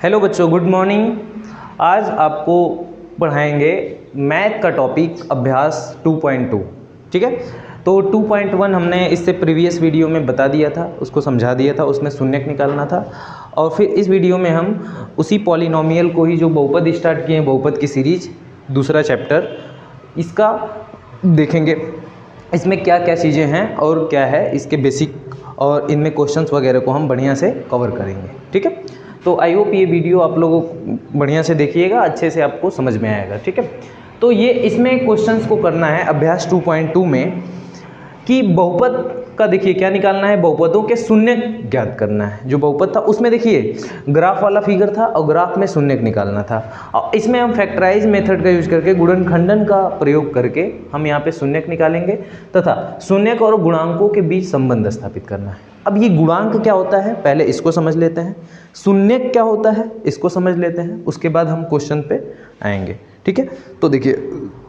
Hello बच्चों, good morning. आज आपको पढ़ाएंगे मैथ का टॉपिक अभ्यास 2.2। ठीक है, तो 2.1 हमने इससे प्रीवियस वीडियो में बता दिया था, उसको समझा दिया था, उसमें शून्यक निकालना था। और फिर इस वीडियो में हम उसी पॉलिनोमियल को ही, जो बहुपद स्टार्ट किए हैं, बहुपद की सीरीज दूसरा चैप्टर, इसका देखेंगे इसमें क्या क्या चीज़ें हैं और क्या है इसके बेसिक, और इनमें क्वेश्चंस वगैरह को हम बढ़िया से कवर करेंगे। ठीक है, तो आई होप ये वीडियो आप लोगों को बढ़िया से देखिएगा, अच्छे से आपको समझ में आएगा। ठीक है, तो ये इसमें क्वेश्चंस को करना है अभ्यास 2.2 में कि बहुपद का देखिए क्या निकालना है, बहुपदों के शून्य ज्ञात करना है। जो बहुपद था उसमें देखिए ग्राफ वाला फिगर था और ग्राफ में शून्य निकालना था, और इसमें हम फैक्टराइज मेथड का यूज करके, गुणनखंडन का प्रयोग करके हम यहाँ पे शून्य निकालेंगे तथा शून्यक और गुणांकों के बीच संबंध स्थापित करना है। अब ये गुणांक क्या होता है पहले इसको समझ लेते हैं, शून्यक क्या होता है इसको समझ लेते हैं, उसके बाद हम क्वेश्चन पे आएंगे। ठीक है, तो देखिए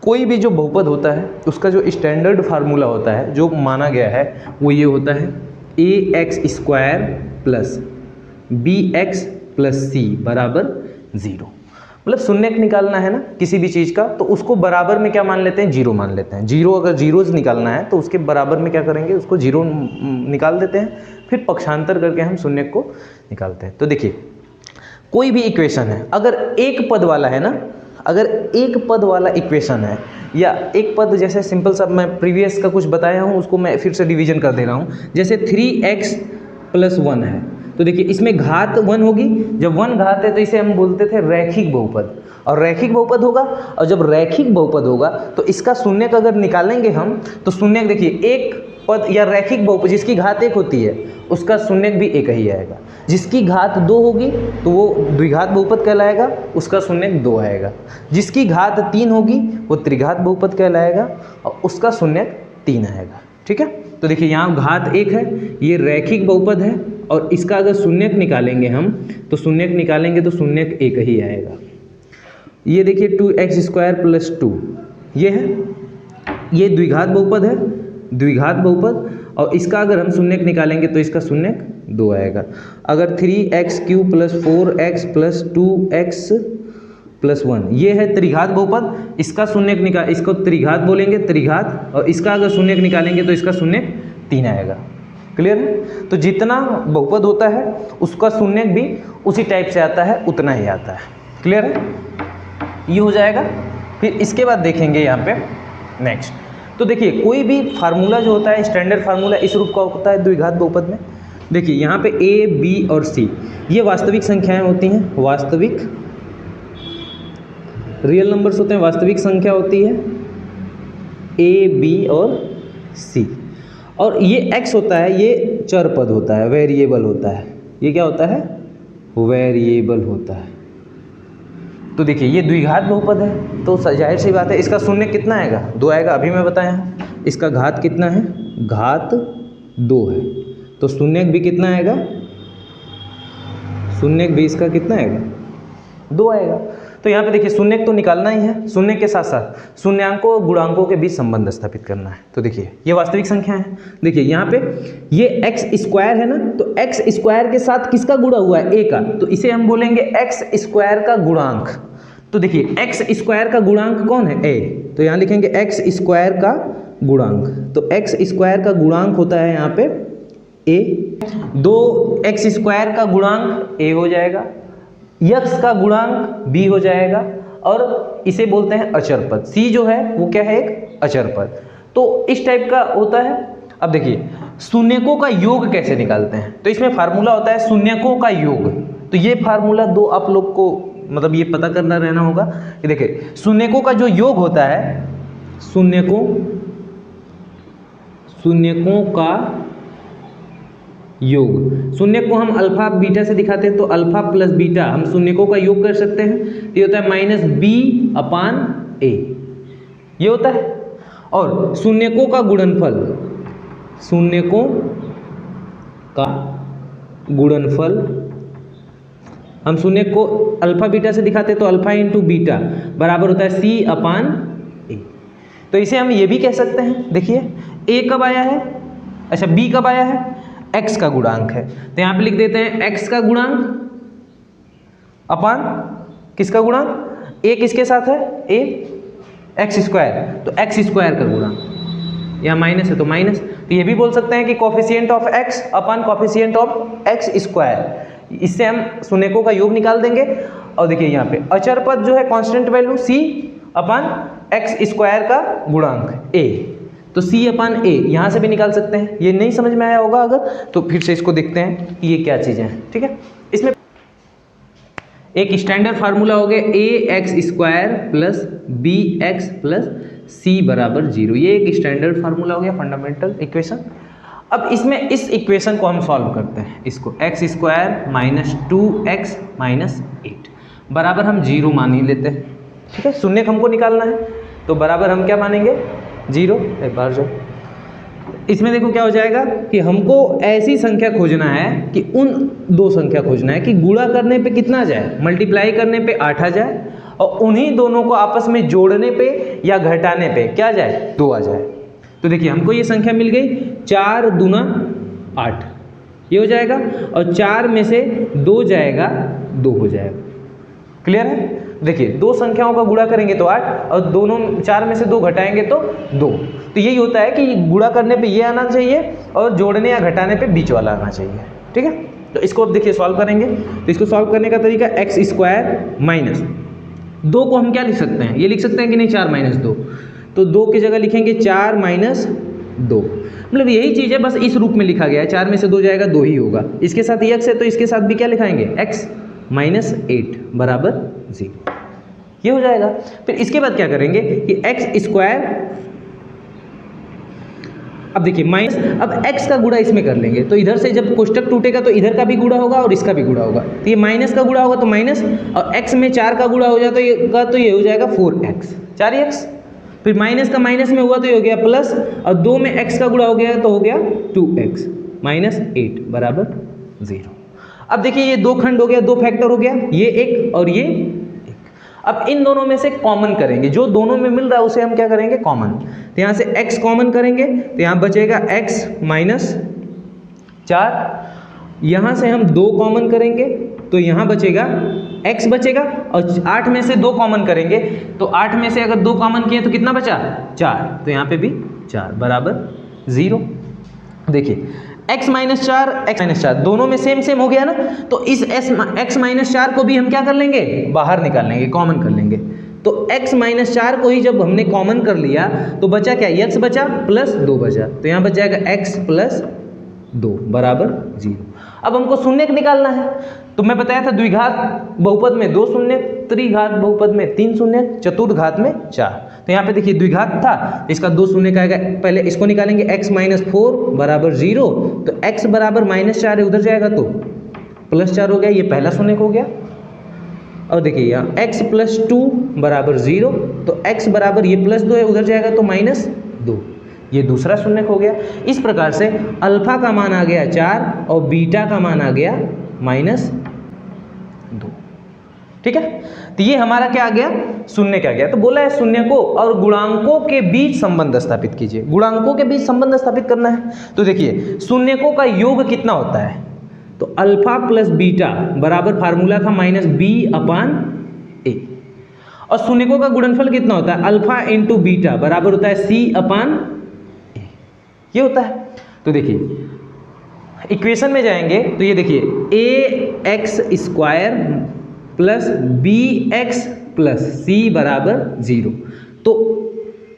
कोई भी जो बहुपद होता है उसका जो स्टैंडर्ड फार्मूला होता है, जो माना गया है, वो ये होता है ax² plus bx plus c बराबर 0। मतलब शून्यक निकालना है ना किसी भी चीज़ का, तो उसको बराबर में क्या मान लेते हैं, 0 मान लेते हैं। 0 अगर जीरोज निकालना है तो उसके बराबर में क्या करेंगे, उसको 0 निकाल देते हैं, फिर पक्षांतर करके हम शून्यक को निकालते हैं। तो देखिए कोई भी इक्वेशन है, अगर एक पद वाला है ना, अगर एक पद वाला इक्वेशन है, या एक पद, जैसे सिंपल सा मैं प्रीवियस का कुछ बताया हूँ उसको मैं फिर से डिवीजन कर दे रहा हूँ। जैसे 3x + 1 है, तो देखिए इसमें घात 1 होगी। जब 1 घात है तो इसे हम बोलते थे रैखिक बहुपद, और रैखिक बहुपद होगा। और जब रैखिक बहुपद होगा तो इसका शून्यक अगर निकालेंगे हम, तो शून्यक देखिए एक पद या रैखिक बहुपद जिसकी घात 1 होती है उसका शून्यक भी 1 ही आएगा। जिसकी घात 2 होगी तो वो द्विघात बहुपद कहलाएगा, उसका शून्यक 2 आएगा। जिसकी घात 3 होगी वो त्रिघात बहुपद कहलाएगा और उसका शून्यक 3 आएगा। ठीक है, तो देखिए यहाँ घात 1 है, ये रैखिक बहुपद है, और इसका अगर शून्यक निकालेंगे हम, तो शून्यक निकालेंगे तो शून्यक 1 ही आएगा। ये देखिए 2x² + 2 ये है, ये द्विघात बहुपद है, द्विघात बहुपद, और इसका अगर हम शून्यक निकालेंगे तो इसका शून्यक 2 आएगा। अगर 3x³ + 4x + 2x + 1 ये है त्रिघात बहुपद, इसका शून्यक निकाल, इसको त्रिघात बोलेंगे, त्रिघात, और इसका अगर शून्यक निकालेंगे तो इसका शून्यक 3 आएगा। क्लियर है? तो जितना बहुपद होता है उसका शून्यक भी उसी टाइप से आता है, उतना ही आता है। क्लियर है? ये हो जाएगा। फिर इसके बाद देखेंगे यहाँ पे नेक्स्ट, तो देखिए कोई भी फार्मूला जो होता है, स्टैंडर्ड फार्मूला इस रूप का होता है द्विघात बहुपद में। देखिए यहाँ पे a, b और c ये वास्तविक संख्याएं होती हैं, वास्तविक रियल नंबर्स होते हैं, वास्तविक संख्या होती है a, b और c। और ये x होता है, ये चर पद होता है, वेरिएबल होता है। ये क्या होता है? वेरिएबल होता है। तो देखिए ये द्विघात बहुपद है, तो जाहिर सी बात है इसका शून्य कितना आएगा, 2 आएगा। अभी मैं बताया इसका घात कितना है, घात 2 है, तो शून्यक भी कितना आएगा, शून्यक भी इसका कितना आएगा, 2 आएगा। तो यहाँ पे देखिए शून्यक तो निकालना ही है, शून्य के साथ साथ शून्यांकों और गुणांकों के बीच संबंध स्थापित करना है। तो देखिए ये वास्तविक संख्या है। देखिए यहाँ पे ये x² है ना, तो x² के साथ किसका गुणा हुआ है, a का, तो इसे हम बोलेंगे x² का गुणांक। तो देखिए x² का गुणांक कौन है, a, तो यहाँ लिखेंगे x² का गुणांक। तो x² का गुणांक होता है यहाँ पे a, 2x² का गुणांक a हो जाएगा, यक्स का गुणांक b हो जाएगा, और इसे बोलते हैं अचर पद। c जो है वो क्या है, एक अचर पद। तो इस टाइप का होता है। अब देखिए शून्यकों का योग कैसे निकालते हैं, तो इसमें फार्मूला होता है शून्यकों का योग। तो ये फार्मूला दो आप लोग को मतलब ये पता करना रहना होगा कि देखिए शून्यकों का जो योग होता है, शून्यकों का योग, शून्य को हम अल्फा बीटा से दिखाते हैं, तो अल्फा प्लस बीटा हम शून्यकों का योग कर सकते हैं। ये होता है -b/a, ये होता है। और शून्यकों का गुणनफल, शून्यकों का गुणनफल हम शून्य को अल्फा बीटा से दिखाते हैं, तो अल्फा × बीटा बराबर होता है c/a। तो इसे हम ये भी कह सकते हैं, देखिए a कब आया है, अच्छा b कब आया है, x का गुणांक है, तो यहाँ पे लिख देते हैं x का गुणांक अपान किसका गुणांक, ए किसके साथ है, ए एक्स स्क्वायर, तो एक्स स्क्वायर का गुणांक, यहाँ माइनस है तो माइनस, तो ये भी बोल सकते हैं कि coefficient of x upon coefficient of x square. इससे हम शून्यकों का योग निकाल देंगे। और देखिए यहाँ पे अचर पद जो है कांस्टेंट वैल्यू सी अपान एक्स स्क्वायर का गुणांक ए, तो सी अपान ए यहाँ से भी निकाल सकते हैं। ये नहीं समझ में आया होगा अगर, तो फिर से इसको देखते हैं कि ये क्या चीज़ें हैं। ठीक है, इसमें एक स्टैंडर्ड फार्मूला हो गया a x square plus b x plus c बराबर 0, ये एक स्टैंडर्ड फार्मूला हो गया, फंडामेंटल इक्वेशन। अब इसमें इस इक्वेशन को हम सॉल्व करते हैं, इसको x square minus 2x minus 8 बराबर हम 0 मान ही लेते हैं। ठीक है, शून्य हमको निकालना है, तो बराबर हम क्या मानेंगे 0। एक बार जो इसमें देखो क्या हो जाएगा कि हमको ऐसी संख्या खोजना है कि उन दो संख्या खोजना है कि गुणा करने पे कितना जाए, मल्टीप्लाई करने पे 8 आ जाए, और उन्हीं दोनों को आपस में जोड़ने पे या घटाने पे क्या जाए, 2 आ जाए। तो देखिए हमको ये संख्या मिल गई 4 दूना 8, ये हो जाएगा, और 4 में से 2 जाएगा 2 हो जाएगा। क्लियर है? देखिए दो संख्याओं का गुणा करेंगे तो 8, और दोनों 4 में से 2 घटाएंगे तो 2। तो यही होता है कि गुणा करने पे ये आना चाहिए और जोड़ने या घटाने पे बीच वाला आना चाहिए। ठीक है, तो इसको अब देखिए सॉल्व करेंगे। तो इसको सॉल्व करने का तरीका एक्स स्क्वायर माइनस 2 को हम क्या लिख सकते हैं, ये लिख सकते हैं कि नहीं 4 माइनस 2, तो 2 की जगह लिखेंगे 4 माइनस 2, मतलब यही चीज़ है, बस इस रूप में लिखा गया है। 4 में से 2 जाएगा 2 ही होगा, इसके साथ ये एक्स है तो इसके साथ भी क्या लिखाएंगे एक्स माइनस 8 बराबर 0, ये हो जाएगा। फिर इसके बाद क्या करेंगे कि एक्स स्क्वायर, अब देखिए माइनस, अब x का गुणा इसमें कर लेंगे, तो इधर से जब कोष्टक टूटेगा तो इधर का भी गुणा होगा और इसका भी गुणा होगा, तो ये माइनस का गुणा होगा तो माइनस, और x में 4 का गुणा हो जाता है तो ये हो जाएगा 4x, 4x। फिर माइनस का माइनस में हुआ तो ये हो गया प्लस, और 2 में x का गुणा हो गया तो हो गया 2x माइनस 8 बराबर 0। अब देखिए ये 2 खंड हो गया, 2 फैक्टर हो गया, ये एक और ये एक। अब इन दोनों में से कॉमन करेंगे, जो दोनों में मिल रहा है उसे हम क्या करेंगे कॉमन, तो यहाँ से x कॉमन करेंगे तो यहाँ बचेगा x माइनस 4, यहाँ से हम 2 कॉमन करेंगे तो यहाँ बचेगा x बचेगा, और 8 में से 2 कॉमन करेंगे तो 8 में से अगर 2 कॉमन किए तो कितना बचा 4, तो यहाँ पे भी 4 बराबर 0। देखिए x माइनस 4 x माइनस 4 दोनों में सेम सेम हो गया ना, तो इस x माइनस 4 को भी हम क्या कर लेंगे बाहर निकाल लेंगे, कॉमन कर लेंगे। तो x माइनस 4 को ही जब हमने कॉमन कर लिया तो बचा क्या, x बचा प्लस 2 बचा, तो यहाँ बच जाएगा x प्लस 2 बराबर 0। अब हमको शून्य निकालना है, तो मैं बताया था द्विघात बहुपद में 2 शून्य, त्रिघात बहुपद में 3 शून्य, चतुर्घात में 4। तो यहाँ पे देखिए द्विघात था, इसका 2 शून्य का आएगा, पहले इसको निकालेंगे x माइनस 4 बराबर 0, तो x बराबर माइनस 4 है, उधर जाएगा तो प्लस 4 हो गया, ये पहला शून्य हो गया। और देखिए यहाँ x प्लस 2 बराबर 0, तो x बराबर ये प्लस 2 है, उधर जाएगा तो माइनस 2, ये दूसरा शून्य हो गया। इस प्रकार से अल्फा का मान आ गया 4 और बीटा का मान आ गया माइनस 2। ठीक है, तो ये हमारा क्या आ गया, शून्य क्या आ गया। तो बोला है शून्य को और गुणांकों के बीच संबंध स्थापित कीजिए, गुणांकों के बीच संबंध स्थापित करना है। तो देखिए शून्यकों का योग कितना होता है, तो अल्फा प्लस बीटा बराबर फार्मूला था माइनस बी अपान ए, और शून्यकों का गुणनफल कितना होता है, अल्फा इंटू बीटा बराबर होता है सी अपान ए, ये होता है। तो देखिए इक्वेशन में जाएंगे तो ये देखिए a x square plus b x plus c बराबर 0। तो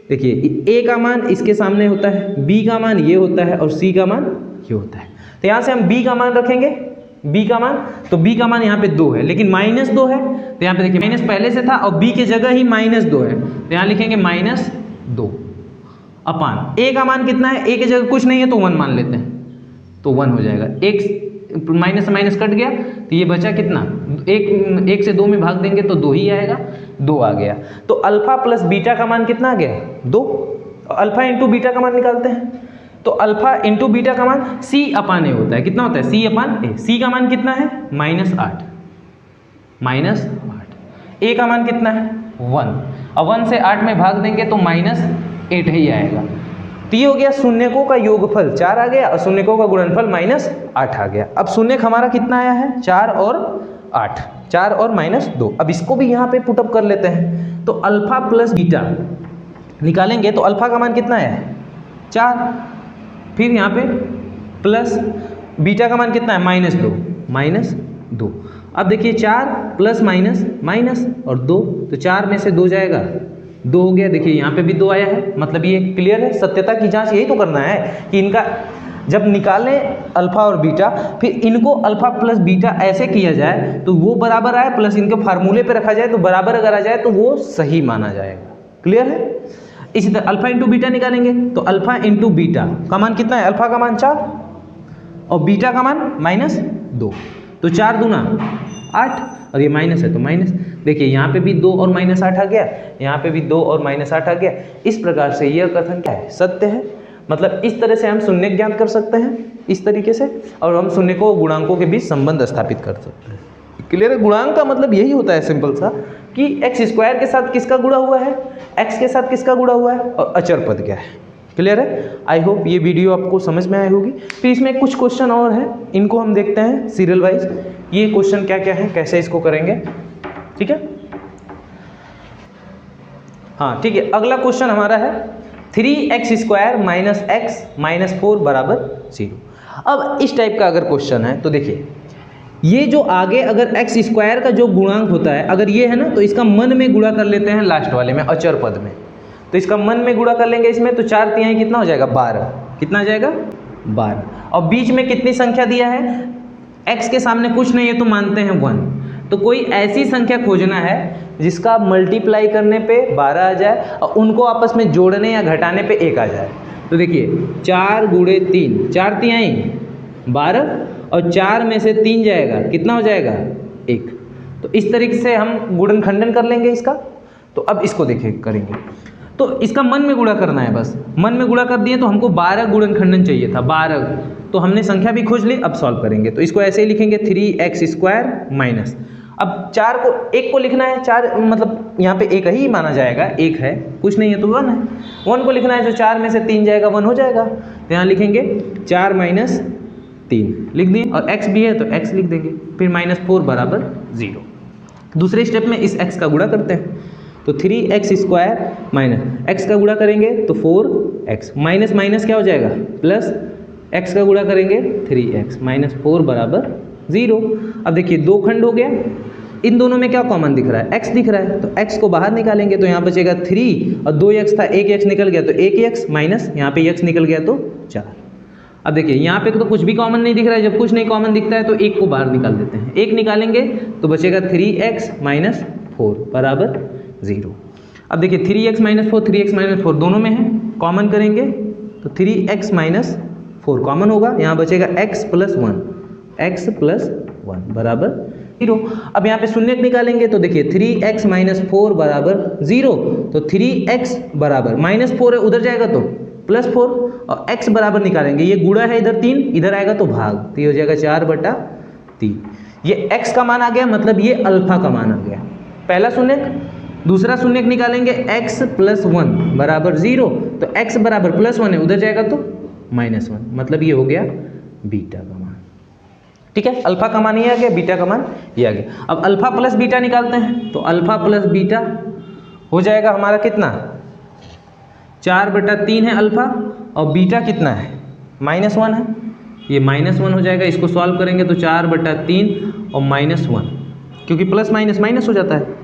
देखिए ए का मान इसके सामने होता है, बी का मान ये होता है और सी का मान ये होता है। तो यहाँ से हम b का मान रखेंगे, b का मान, तो b का मान यहाँ पे 2 है लेकिन माइनस 2 है, तो यहाँ पे देखिए माइनस पहले से था और b की जगह ही माइनस 2 है, तो यहाँ लिखेंगे माइनस 2 अपान a का मान कितना है, a की जगह कुछ नहीं है तो 1 मान लेते हैं, तो 1 हो जाएगा। एक माइनस से माइनस कट गया तो ये बचा कितना, एक से 2 में भाग देंगे तो 2 ही आएगा, 2 आ गया। तो अल्फा प्लस बीटा का मान कितना आ गया 2, अल्फा इंटू बीटा का मान निकालते हैं, तो अल्फा इंटू बीटा का मान c अपान ए होता है, कितना होता है c अपान ए, c का मान कितना है -8, -8, a का मान कितना है 1, और 1 से 8 में भाग देंगे तो -8 ही आएगा। तो ये हो गया शून्यकों का योगफल 4 आ गया और शून्यकों का गुणनफल -8 आ गया। अब शून्यक हमारा कितना आया है 4 और 8, 4 और -2। अब इसको भी यहाँ पे पुटअप कर लेते हैं, तो अल्फा प्लस बीटा निकालेंगे तो अल्फा का मान कितना है 4, फिर यहाँ पे प्लस बीटा का मान कितना है -2। अब देखिए 4 प्लस माइनस माइनस और 2, तो 4 में से 2 जाएगा, 2 हो गया। देखिए यहाँ पे भी 2 आया है, मतलब ये क्लियर है। सत्यता की जांच यही तो करना है कि इनका जब निकालें अल्फा और बीटा, फिर इनको अल्फा प्लस बीटा ऐसे किया जाए तो वो बराबर आए, प्लस इनके फार्मूले पे रखा जाए तो बराबर अगर आ जाए तो वो सही माना जाएगा। क्लियर है। इसी तरह अल्फा इंटू बीटा निकालेंगे तो अल्फा इंटू बीटा का मान कितना है, अल्फा का मान 4 और बीटा का मान -2, तो 4 दूना 8 और ये माइनस है तो माइनस। देखिए यहाँ पे भी 2 और -8 आ गया, यहाँ पे भी 2 और -8 आ गया। इस प्रकार से यह कथन क्या है, सत्य है। मतलब इस तरह से हम शून्य ज्ञात कर सकते हैं इस तरीके से, और हम शून्य को गुणांकों के बीच संबंध स्थापित कर सकते हैं। क्लियर है। गुणांक का मतलब यही होता है सिंपल सा कि x² के साथ किसका गुणा हुआ है, x के साथ किसका गुणा हुआ है और अचर पद क्या है। क्लियर है। आई होप ये वीडियो आपको समझ में आई होगी। फिर इसमें कुछ क्वेश्चन और हैं, इनको हम देखते हैं सीरियल वाइज। ये क्वेश्चन क्या क्या है, कैसे इसको करेंगे, ठीक है। हाँ ठीक है। अगला क्वेश्चन हमारा है 3x² - x - 4 = 0। अब इस टाइप का अगर क्वेश्चन है तो देखिए, ये जो आगे अगर x² का जो गुणांक होता है, अगर ये है ना, तो इसका मन में गुणा कर लेते हैं लास्ट वाले में, अचर पद में। तो इसका मन में गुणा कर लेंगे इसमें, तो 4 तिहाई कितना हो जाएगा 12। कितना आ जाएगा 12। और बीच में कितनी संख्या दिया है, x के सामने कुछ नहीं है तो मानते हैं 1। तो कोई ऐसी संख्या खोजना है जिसका मल्टीप्लाई करने पे 12 आ जाए और उनको आपस में जोड़ने या घटाने पे 1 आ जाए। तो देखिए 4 × 3, 4 तिहाई 12 और 4 में से 3 जाएगा, कितना हो जाएगा 1। तो इस तरीके से हम गुणनखंडन कर लेंगे इसका। तो अब इसको देखिए करेंगे, तो इसका मन में गुणा करना है बस। मन में गुणा कर दिए तो हमको 12 गुणनखंडन चाहिए था, 12। तो हमने संख्या भी खोज ली, अब सॉल्व करेंगे। तो इसको ऐसे ही लिखेंगे 3x² माइनस, अब 4 को 1 को लिखना है, 4 मतलब यहाँ पे 1 ही माना जाएगा, 1 है, कुछ नहीं है तो 1 है। 1 को लिखना है तो 4 में से 3 जाएगा, 1 हो जाएगा। तो यहाँ लिखेंगे 4 - 3 लिख दिए, और x भी है तो x लिख देंगे, फिर -4 = 0। दूसरे स्टेप में इस x का गुणा करते हैं, तो 3x² माइनस x का गुणा करेंगे तो 4x, माइनस माइनस क्या हो जाएगा प्लस, x का गुणा करेंगे 3x -4 = 0। अब देखिए 2 खंड हो गया, इन दोनों में क्या कॉमन दिख रहा है, x दिख रहा है, तो x को बाहर निकालेंगे तो यहाँ बचेगा 3 और 2x था, 1x निकल गया तो 1x माइनस यहाँ पे x निकल गया तो 4। अब देखिए यहाँ पे तो कुछ भी कॉमन नहीं दिख रहा है, जब कुछ नहीं कॉमन दिखता है तो 1 को बाहर निकाल देते हैं, 1 निकालेंगे तो बचेगा 3x - 4 = 0। अब देखिए 3x - 4 3x - 4 दोनों में है, कॉमन करेंगे तो 3x - 4 कॉमन होगा, यहाँ बचेगा x + 1 = 0। अब यहाँ पे शून्य निकालेंगे तो देखिए 3x - 4 = 0, तो 3x बराबर -4 है, उधर जाएगा तो +4 और x बराबर निकालेंगे, ये गुणा है इधर 3, इधर आएगा तो भाग, तो ये हो जाएगा 4/3। ये x का मान आ गया, मतलब ये अल्फा का मान आ गया, पहला शून्य। दूसरा शून्य निकालेंगे x + 1 = 0, तो x बराबर +1 है, उधर जाएगा तो -1, मतलब ये हो गया बीटा का मान। ठीक है, अल्फा का मान ये आ गया, बीटा का मान ये आ गया। अब अल्फा प्लस बीटा निकालते हैं, तो अल्फा प्लस बीटा हो जाएगा हमारा कितना, 4/3 है अल्फा, और बीटा कितना है -1 है, ये -1 हो जाएगा। इसको सॉल्व करेंगे तो 4/3 और -1, क्योंकि प्लस माइनस माइनस हो जाता है।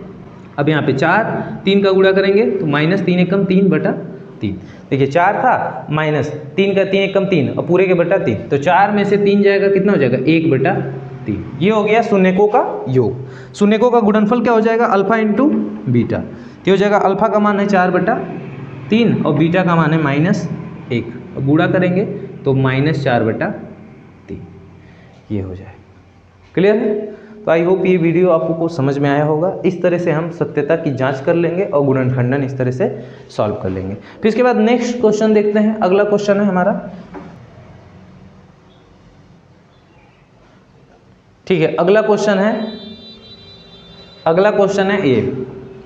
अब यहाँ पे 4 3 का गुणा करेंगे तो -3 × 3/3। देखिए 4 था -3 का 3 × 3 और पूरे के बटा 3, तो 4 में से 3 जाएगा, कितना हो जाएगा 1/3। ये हो गया शून्यकों का योग। शून्यकों का गुणनफल क्या हो जाएगा, अल्फा इंटू बीटा। ये हो जाएगा अल्फा का मान है 4/3 और बीटा का मान है -1, और गुणा करेंगे तो -4/3, ये हो जाएगा। क्लियर है। तो आई होप ये वीडियो आपको समझ में आया होगा। इस तरह से हम सत्यता की जांच कर लेंगे और गुणनखंडन इस तरह से सॉल्व कर लेंगे। फिर इसके बाद नेक्स्ट क्वेश्चन देखते हैं। अगला क्वेश्चन है हमारा, ठीक है, अगला क्वेश्चन है ये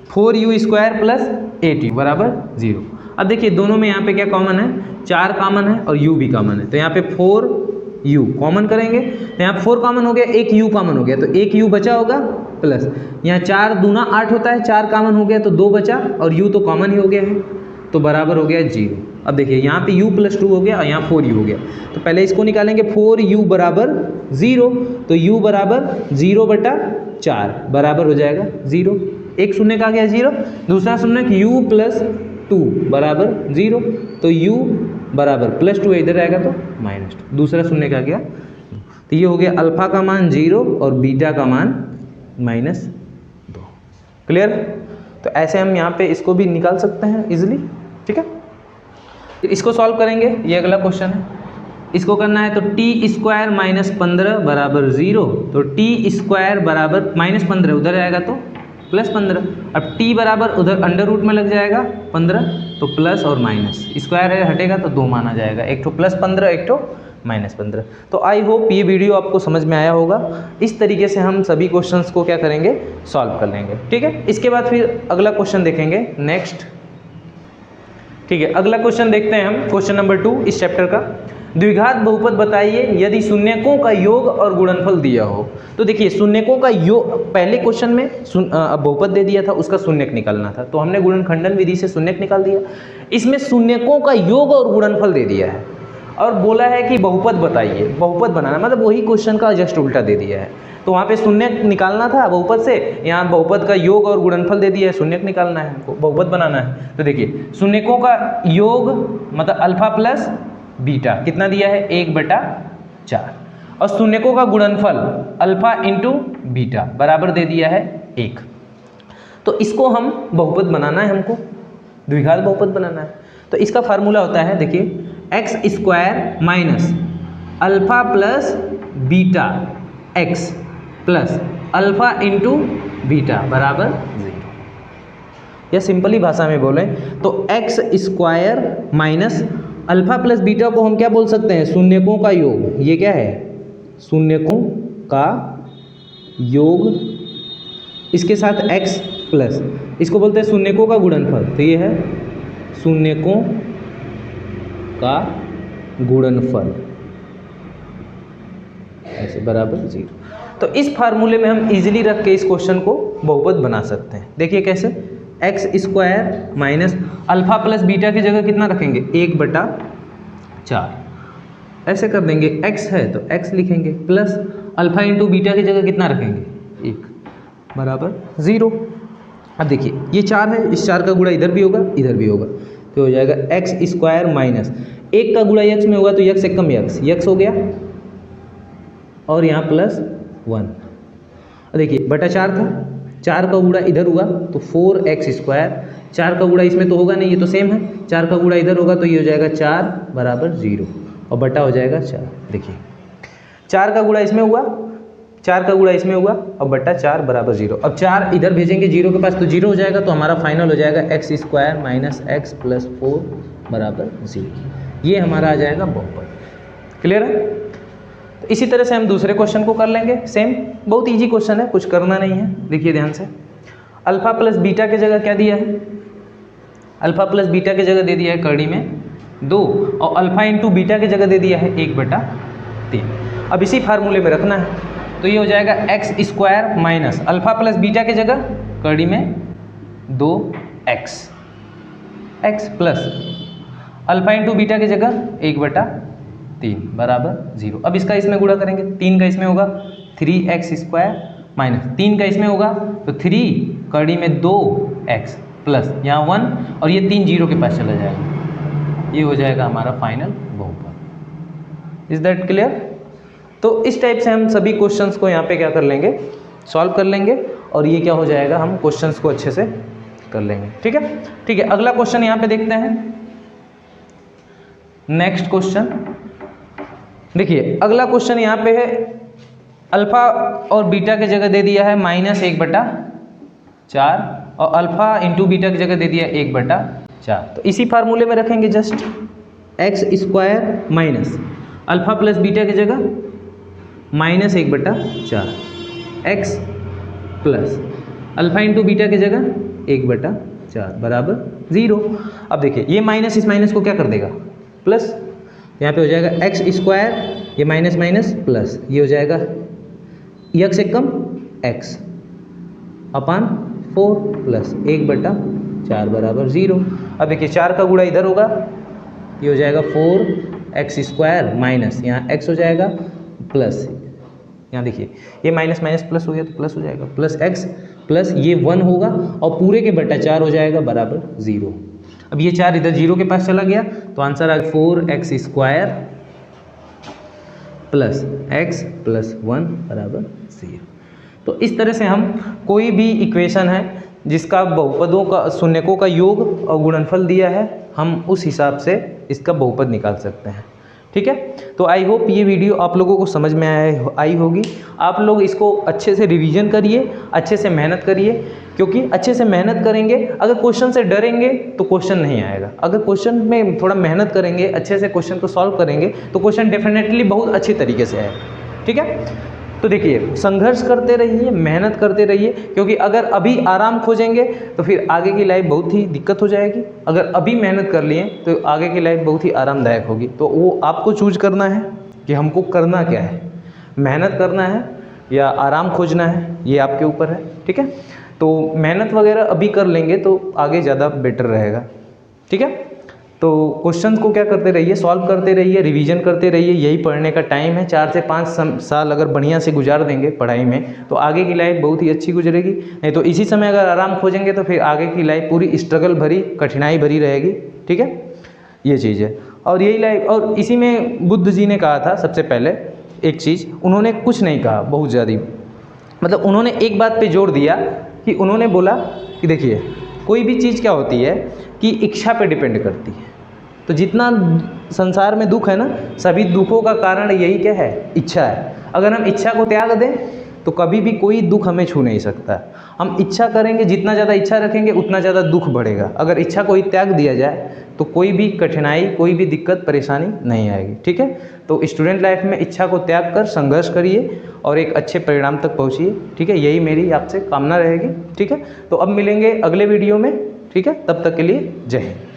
4u² + 8u = 0। अब देखिए दोनों में यहाँ पे क्या कॉमन है, 4 कॉमन है और u भी कॉमन है, तो यहाँ पे 4 u कॉमन करेंगे तो यहाँ 4 कॉमन हो गया, एक u कॉमन हो गया तो एक u बचा होगा प्लस यहाँ 4 दूना 8 होता है, 4 कॉमन हो गया तो 2 बचा और u तो कॉमन ही हो गया है तो बराबर हो गया 0। अब देखिए यहाँ पे u + 2 हो गया और यहाँ 4u हो गया तो पहले इसको निकालेंगे 4u बराबर 0 तो u बराबर 0/4 बराबर हो जाएगा 0। एक शून्य का आ गया 0, दूसरा शून्य u + 2 बराबर 0 तो u बराबर +2 इधर आएगा तो -2, दूसरा शून्य का गया तो ये हो गया अल्फा का मान 0 और बीटा का मान -2। क्लियर? तो ऐसे हम यहाँ पे इसको भी निकाल सकते हैं इजीली, ठीक है। इसको सॉल्व करेंगे, ये अगला क्वेश्चन है। इसको करना है तो t² - 15 बराबर 0 तो t² बराबर -15 उधर आएगा तो +15। अब t बराबर उधर अंडर रूट में लग जाएगा 15 तो प्लस और माइनस स्क्वायर है हटेगा तो 2 माना जाएगा, एक तो +15 एक तो -15। तो आई होप ये वीडियो आपको समझ में आया होगा। इस तरीके से हम सभी क्वेश्चंस को क्या करेंगे, सॉल्व कर लेंगे, ठीक है। इसके बाद फिर अगला क्वेश्चन देखेंगे नेक्स्ट, ठीक है। अगला क्वेश्चन देखते हैं हम, क्वेश्चन नंबर 2 इस चैप्टर का। द्विघात बहुपद बताइए यदि शून्यकों का योग और गुणनफल दिया हो। तो देखिए शून्यकों का योग, पहले क्वेश्चन में बहुपद दे दिया था, उसका शून्यक निकालना था तो हमने गुणनखंडन विधि से शून्यक निकाल दिया। इसमें शून्यकों का योग और गुणनफल दे दिया है और बोला है कि बहुपद बताइए, बहुपद बनाना मतलब वही क्वेश्चन का जस्ट उल्टा दे दिया है। तो वहाँ पे शून्यक निकालना था बहुपद से, यहाँ बहुपद का योग और गुणनफल दे दिया है, शून्यक निकालना है हमको, बहुपद बनाना है। तो देखिए शून्यकों का योग मतलब अल्फा प्लस बीटा कितना दिया है 1/4 और शून्यकों का गुणनफल अल्फा इंटू बीटा बराबर दे दिया है 1। तो इसको हम बहुपद बनाना है, हमको द्विघात बहुपद बनाना है। तो इसका फार्मूला होता है देखिए x² minus alpha plus beta x plus alpha into beta बराबर 0। या सिंपली भाषा में बोलें तो x² minus alpha plus beta को हम क्या बोल सकते हैं, शून्यकों का योग। ये क्या है, शून्यकों का योग, इसके साथ x प्लस, इसको बोलते हैं शून्यकों का गुणनफल। तो ये है शून्यकों का गुणनफल ऐसे बराबर 0। तो इस फार्मूले में हम इजीली रख के इस क्वेश्चन को बहुपद बना सकते हैं। देखिए कैसे, x² minus alpha plus beta की जगह कितना रखेंगे 1/4 ऐसे कर देंगे, x है तो x लिखेंगे प्लस अल्फा इंटू बीटा की जगह कितना रखेंगे 1 बराबर 0। अब देखिए ये 4 है, इस 4 का गुणा इधर भी होगा इधर भी होगा तो हो जाएगा x² माइनस 1 का गुणा x में होगा तो x 1 कम x हो गया और यहाँ +1। देखिए बटा 4 था, 4 का गुणा इधर हुआ तो 4x², 4 का गुणा इसमें तो होगा नहीं, ये तो सेम है, 4 का गुणा इधर होगा तो ये हो जाएगा 4 बराबर 0 और बटा हो जाएगा 4। देखिए 4 का गुणा इसमें हुआ, 4 का गुणा इसमें हुआ और बटा 4 बराबर 0। अब 4 इधर भेजेंगे 0 के पास तो 0 हो जाएगा तो हमारा फाइनल हो जाएगा x² माइनस x प्लस 4 बराबर 0। ये हमारा आ जाएगा बहुपद। क्लियर है? तो इसी तरह से हम दूसरे क्वेश्चन को कर लेंगे, सेम बहुत इजी क्वेश्चन है, कुछ करना नहीं है। देखिए ध्यान से, अल्फा प्लस बीटा की जगह क्या दिया है, अल्फा प्लस बीटा की जगह दे दिया है कड़ी में 2 और अल्फा इंटू बीटा की जगह दे दिया है 1/3। अब इसी फार्मूले में रखना है तो ये हो जाएगा x² minus alpha plus beta की जगह कड़ी में 2x plus alpha into beta की जगह 1/3 बराबर 0। अब इसका इसमें गुणा करेंगे, 3 का इसमें होगा 3x² माइनस 3 का इसमें होगा तो 3 कड़ी में 2x प्लस यहाँ 1 और ये 3 0 के पास चला जाएगा, ये हो जाएगा हमारा फाइनल बहुपद। Is that clear? तो इस टाइप से हम सभी क्वेश्चंस को यहाँ पे क्या कर लेंगे, सॉल्व कर लेंगे और ये क्या हो जाएगा, हम क्वेश्चंस को अच्छे से कर लेंगे। ठीक है, ठीक है। अगला क्वेश्चन यहाँ पे देखते हैं, नेक्स्ट क्वेश्चन देखिए। अगला क्वेश्चन यहाँ पे है, अल्फा और बीटा की जगह दे दिया है -1/4 और अल्फा इंटू बीटा की जगह दे दिया है 1/4। तो इसी फार्मूले में रखेंगे just x² minus alpha plus beta की जगह -1/4 x plus alpha into beta की जगह 1/4 बराबर 0। अब देखिए ये माइनस इस माइनस को क्या कर देगा प्लस, यहाँ पे हो जाएगा एक्स स्क्वायर, ये माइनस माइनस प्लस, ये हो जाएगा यक्स से कम एक्स अपान 4 प्लस 1/4 बराबर 0। अब देखिए 4 का गुणा इधर होगा, ये हो जाएगा 4x² माइनस यहाँ x हो जाएगा प्लस, यहाँ देखिए ये माइनस माइनस प्लस हो गया तो प्लस हो जाएगा प्लस x प्लस ये 1 होगा और पूरे के बटा 4 हो जाएगा बराबर 0। अब ये 4 इधर 0 के पास चला गया तो आंसर आ गया 4x² प्लस x प्लस 1 बराबर 0। तो इस तरह से हम कोई भी इक्वेशन है जिसका बहुपदों का शून्यकों का योग और गुणनफल दिया है, हम उस हिसाब से इसका बहुपद निकाल सकते हैं। ठीक है, तो आई होप ये वीडियो आप लोगों को समझ में आई होगी। आप लोग इसको अच्छे से रिवीजन करिए, अच्छे से मेहनत करिए, क्योंकि अच्छे से मेहनत करेंगे, अगर क्वेश्चन से डरेंगे तो क्वेश्चन नहीं आएगा। अगर क्वेश्चन में थोड़ा मेहनत करेंगे, अच्छे से क्वेश्चन को सॉल्व करेंगे तो क्वेश्चन डेफिनेटली बहुत अच्छी तरीके से आएगा। ठीक है, तो देखिए संघर्ष करते रहिए, मेहनत करते रहिए, क्योंकि अगर अभी आराम खोजेंगे तो फिर आगे की लाइफ बहुत ही दिक्कत हो जाएगी। अगर अभी मेहनत कर लिए तो आगे की लाइफ बहुत ही आरामदायक होगी। तो वो आपको चूज करना है कि हमको करना क्या है, मेहनत करना है या आराम खोजना है, ये आपके ऊपर है। ठीक है, तो मेहनत वगैरह अभी कर लेंगे तो आगे ज़्यादा बेटर रहेगा। ठीक है, तो क्वेश्चन को क्या करते रहिए, सॉल्व करते रहिए, रिवीजन करते रहिए, यही पढ़ने का टाइम है। 4 से 5 साल अगर बढ़िया से गुजार देंगे पढ़ाई में तो आगे की लाइफ बहुत ही अच्छी गुजरेगी। नहीं तो इसी समय अगर आराम खोजेंगे तो फिर आगे की लाइफ पूरी स्ट्रगल भरी, कठिनाई भरी रहेगी। ठीक है, ये चीज़ है। और यही लाइफ, और इसी में बुद्ध जी ने कहा था सबसे पहले एक चीज़, उन्होंने कुछ नहीं कहा बहुत ज़्यादा, मतलब उन्होंने एक बात पे जोर दिया कि उन्होंने बोला कि देखिए कोई भी चीज़ क्या होती है कि इच्छा पे डिपेंड करती है। तो जितना संसार में दुख है ना, सभी दुखों का कारण यही क्या है, इच्छा है। अगर हम इच्छा को त्याग दें तो कभी भी कोई दुख हमें छू नहीं सकता। हम इच्छा करेंगे, जितना ज़्यादा इच्छा रखेंगे उतना ज़्यादा दुख बढ़ेगा। अगर इच्छा को ही त्याग दिया जाए तो कोई भी कठिनाई, कोई भी दिक्कत परेशानी नहीं आएगी। ठीक है, तो स्टूडेंट लाइफ में इच्छा को त्याग कर संघर्ष करिए और एक अच्छे परिणाम तक पहुँचिए। ठीक है, यही मेरी आपसे कामना रहेगी। ठीक है, तो अब मिलेंगे अगले वीडियो में। ठीक है, तब तक के लिए जय हिंद।